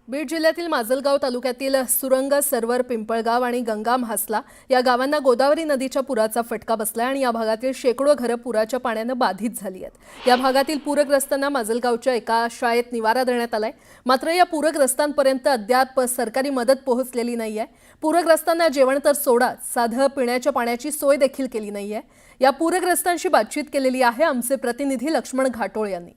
बीड जिल्ह्यातील माजलगाव तालुक्यातील सुरंग सरवर पिंपळगाव आणि गंगा म्हासला या गावांना गोदावरी नदीच्या पुराचा फटका बसलाय आणि या भागातील शेकडो घरं पुराच्या पाण्याने बाधित झाली आहेत। या भागातील पूरग्रस्तांना माजलगावच्या एका शाळेत निवारा देण्यात आलाय, मात्र या पूरग्रस्तांपर्यंत अद्याप सरकारी मदत पोहोचलेली नाहीये। पूरग्रस्तांना जेवण तर सोडा, साधं पिण्याच्या पाण्याची सोय देखील केली नाहीये। या पूरग्रस्तांशी बातचीत केलेली आहे आमचे प्रतिनिधी लक्ष्मण घाटोळ यांनी।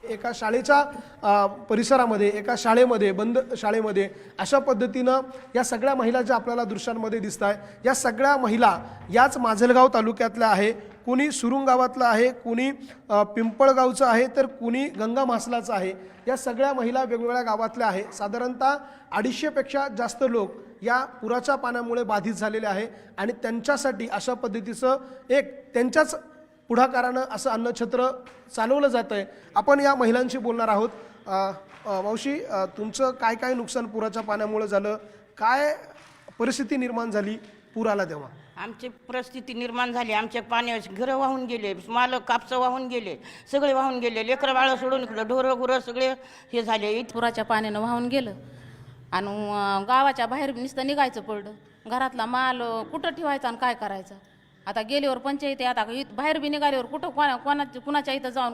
एका शाळेच्या परिसरामध्ये एका शाळेमध्ये बंद शाळेमध्ये अशा पद्धतीनं या सगळ्या महिला ज्या आपल्याला दृश्यांमध्ये दिसत आहे, या सगळ्या महिला याच माजलगाव तालुक्यातल्या आहे। कुणी सुरुंग गावातला आहे, कुणी पिंपळगावचं आहे, तर कुणी गंगा म्हासलाचं आहे। या सगळ्या महिला वेगवेगळ्या गावातल्या आहे। साधारणतः 250 पेक्षा जास्त लोक या पुराच्या पाण्यामुळे बाधित झालेले आहे आणि त्यांच्यासाठी अशा पद्धतीचं एक त्यांच्याच पुढाकारानं असं अन्नछत्र चालवलं जात आहे। आपण या महिलांशी बोलणार आहोत। मावशी, तुमचं काय काय नुकसान पुराच्या पाण्यामुळे झालं, काय परिस्थिती निर्माण झाली पूर आला तेव्हा? आमची परिस्थिती निर्माण झाली, आमच्या पाण्याची घरं वाहून गेले, माल कापसं वाहून गेले, सगळे वाहून गेले, लेकरं बाळ सोडून इकडं ढोरं गुरं सगळे हे झाले। पुराच्या पाण्यानं वाहून गेलं आणि गावाच्या बाहेर नुसतं निघायचं पडलं। घरातला माल कुठं ठेवायचा आणि काय करायचं? आता गेल्यावर पंचायती, आता बाहेर बी निघाल्यावर कुठं कुणाच्या इथं जाऊन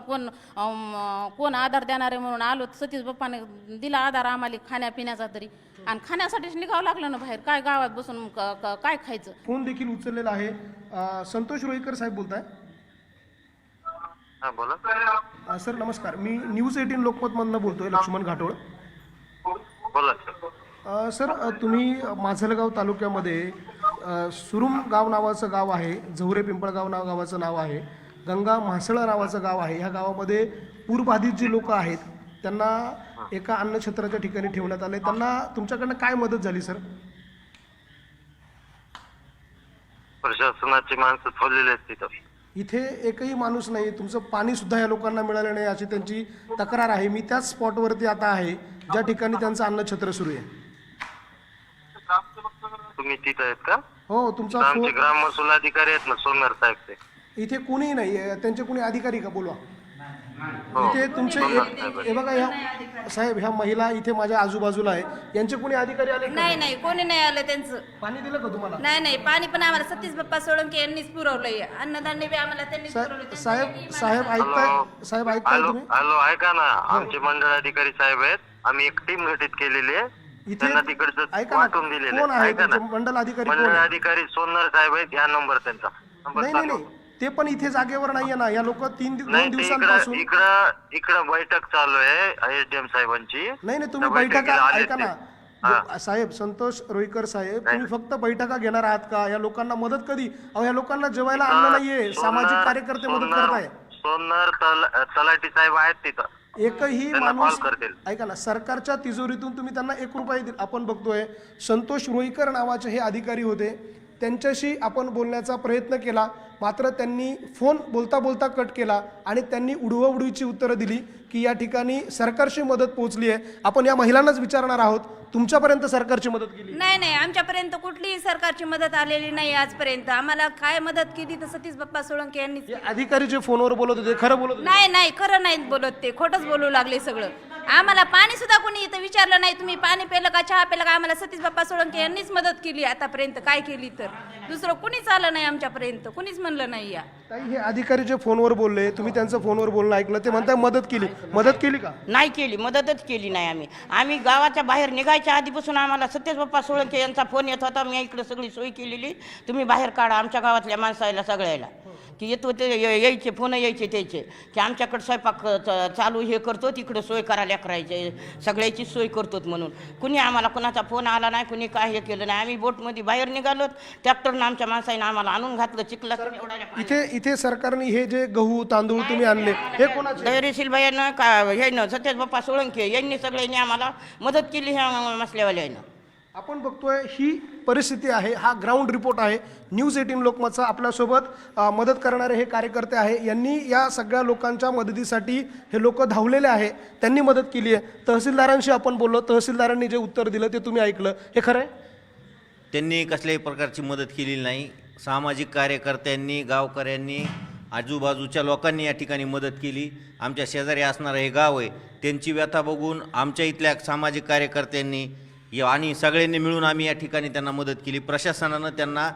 कोण आधार देणार आहे म्हणून आलो। सतीश बाप्पाने दिला आधार आम्हाला खाण्यापिण्याचा तरी, आणि खाण्यासाठीच निघावं लागलं ना बाहेर। काय गावात बसून काय खायचं? फोन देखील उचललेला आहे। संतोष रोईकर साहेब बोलताय? बोला सर नमस्कार, मी न्यूज 18 लोकमतमधनं बोलतोय, लक्ष्मण घाटोळ। बोला सर, तुम्ही माजलगाव तालुक्यामध्ये सुरुम गाव नावाचं गाव आहे, झवरे पिंपळगाव गावाचं नाव आहे, गंगा म्हासळा नावाचं गाव आहे। ह्या गावामध्ये पूरबाधित जे लोक आहेत त्यांना एका अन्नछत्राच्या ठिकाणी ठेवण्यात आले। त्यांना तुमच्याकडनं काय मदत झाली सर? प्रशासनाची माणसं ठेवलेली आहेत तिथं। इथे एकही माणूस नाही, तुमचं पाणी सुद्धा या लोकांना मिळालं नाही अशी त्यांची तक्रार आहे। मी त्याच स्पॉटवरती आता आहे ज्या ठिकाणी त्यांचं अन्नछत्र सुरू आहे। तुम्ही तिथं आहेत का? हो, तुमचा आमचे ग्राम महसूल अधिकारी आहेत ना, सोमवार साहेब ते। इथे कुणी नाही, त्यांचे कुणी अधिकारी का बोलवा? हो, इथे तुमचे हे बघा, ह्या साहेब, ह्या महिला इथे माझ्या आजूबाजूला आहे, यांचे कुणी अधिकारी आले का? नाही, कोणी नाही आलं त्यांचं। पाणी दिलं का तुम्हाला? नाही, पाणी पण आम्हाला सतीश बाप्पा सोळंके यांनीच पुरवलंय। अन्नधान्य बी आम्हाला त्यांनीच पुरवलं। साहेब ऐकताय तुम्ही? हॅलो, ऐका ना, आमचे मंडळ अधिकारी साहेब आहेत, आम्ही एक टीम गठीत केलेली आहे, त्यांना तिकडचं वाटून दिलेलं आहे। ऐका ना, मंडल अधिकारी मंडळ अधिकारी सोमवार साहेब आहेत, ह्या नंबर त्यांचा नंबर नाही, ते पण इथे जागेवर नाहीये ना। या लोक 2 दिवसांपासून इकडं बैठक चालू आहे एसडीएम साहेबांची। नाही, तुम्ही बैठका ऐका ना साहेब, संतोष रोईकर साहेब, तुम्ही फक्त बैठका घेणार आहात का? या लोकांना मदत कधी? अहो, या लोकांना जेवायला अन्न नाहीये, सामाजिक कार्यकर्ते मदत करताय। सोमवार तलाठी साहेब आहेत तिथं, एकही माणूस ऐका ना, सरकारच्या तिजोरीतून तुम्ही त्यांना 1 रुपया दिला? आपण बघतोय संतोष रोईकर नावाचे हे अधिकारी होते, त्यांच्याशी आपण बोलण्याचा प्रयत्न केला, मात्र त्यांनी फोन बोलता बोलता कट केला आणि त्यांनी उडवाउडवीची उत्तरं दिली की या ठिकाणी सरकारची मदत पोहोचली आहे। आपण या महिलांनाच विचारणार आहोत, तुमच्यापर्यंत सरकारची मदत केली? नाही, आमच्यापर्यंत कुठलीही सरकारची मदत आलेली नाही आजपर्यंत। आम्हाला काय मदत केली तर सतीश बाप्पा सोळंके यांनी। अधिकारी जे फोनवर बोलत होते खरं बोलत होते? नाही, खरं नाही बोलत, ते खोटंच बोलू लागले सगळं। आम्हाला पाणी सुद्धा कोणी इथं विचारलं नाही, तुम्ही पाणी प्यायलं का, चहा प्यायला का? आम्हाला सतीश बाप्पा सोळंके यांनीच मदत केली आतापर्यंत। काय केली तर दुसरं कुणीच आलं नाही आमच्यापर्यंत, कुणीच म्हणलं नाही। या हे अधिकारी जे फोनवर बोलले, तुम्ही त्यांचं फोनवर बोलणं ऐकलं, ते म्हणताय मदत केली का? नाही केली, मदतच केली नाही। आम्ही गावाच्या बाहेर निघायच्या आधीपासून आम्हाला सतीश बाप्पा सोळंके यांचा फोन येत होता, मी इकडे सगळी सोय केलेली, तुम्ही बाहेर काढा आमच्या गावातल्या माणसाला सगळ्याला, की येतो ते यायचे, फोन यायचे त्याचे की आमच्याकडे स्वयंपाक चालू हे करतो, तिकडे सोय करायला करायचे, सगळ्याची सोय करतो म्हणून। कुणी आम्हाला कुणाचा फोन आला नाही, कुणी काय हे केलं नाही। आम्ही बोटमध्ये बाहेर निघालो, ट्रॅक्टरनं आमच्या माणसाने आम्हाला आणून घातलं चिखलात। इथे सरकारने हे जे गहू तांदूळ तुम्ही आणले हे कोणाचे? धैर्यशील बाईनं का हे न सतीश बाप्पा सोळंके यांनी सगळ्यांनी आम्हाला मदत केली ह्या मसल्यावाल्यानं। आपण बघतोय ही परिस्थिती आहे, हा ग्राउंड रिपोर्ट आहे न्यूज 18 लोकमतचा। आपल्यासोबत मदत करणारे हे कार्यकर्ते आहे, यांनी या सगळ्या लोकांच्या मदतीसाठी हे लोक धावलेले आहे, त्यांनी मदत केली आहे। तहसीलदारांशी आपण बोललो, तहसीलदारांनी जे उत्तर दिलं ते तुम्ही ऐकलं, हे खरं आहे? त्यांनी कसल्याही प्रकारची मदत केलेली नाही। सामाजिक कार्यकर्त्यांनी, गावकऱ्यांनी आजूबाजूच्या लोकांनी या ठिकाणी मदत केली. आमच्या शेजारी असणारं हे गाव आहे, त्यांची व्यथा बघून आमच्या इथल्या सामाजिक कार्यकर्त्यांनी आणि सगळ्यांनी मिळून आम्ही या ठिकाणी त्यांना मदत केली. प्रशासनानं त्यांना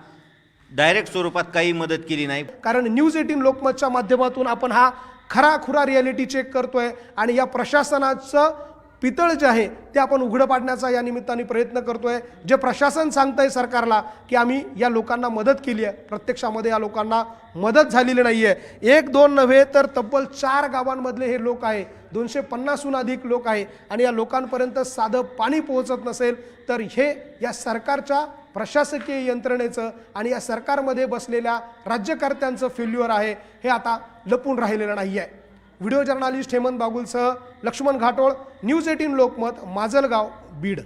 डायरेक्ट स्वरूपात काही मदत केली नाही. कारण न्यूज 18 लोकमतच्या माध्यमातून आपण हा खरा रियालिटी चेक करतोय आणि या प्रशासनाचं पितळ जे आहे ते आपण उघडं पाडण्याचा या निमित्ताने प्रयत्न करतोय. जे प्रशासन सांगतंय सरकारला की आम्ही या लोकांना मदत केली आहे, प्रत्यक्षामध्ये या लोकांना मदत झालेली नाही आहे. 1-2 नव्हे तर तब्बल 4 गावांमधले हे लोक आहे, 250हून अधिक लोक आहे आणि या लोकांपर्यंत साधं पाणी पोहोचत नसेल तर हे या सरकारच्या प्रशासकीय यंत्रणेचं आणि या सरकारमध्ये बसलेल्या राज्यकर्त्यांचं फेल्युअर आहे. हे आता लपून राहिलेलं नाही आहे. व्हिडिओ जर्नालिस्ट हेमंत बागुलसह लक्ष्मण घाटोळ, न्यूज 18 लोकमत, माजलगाव, बीड.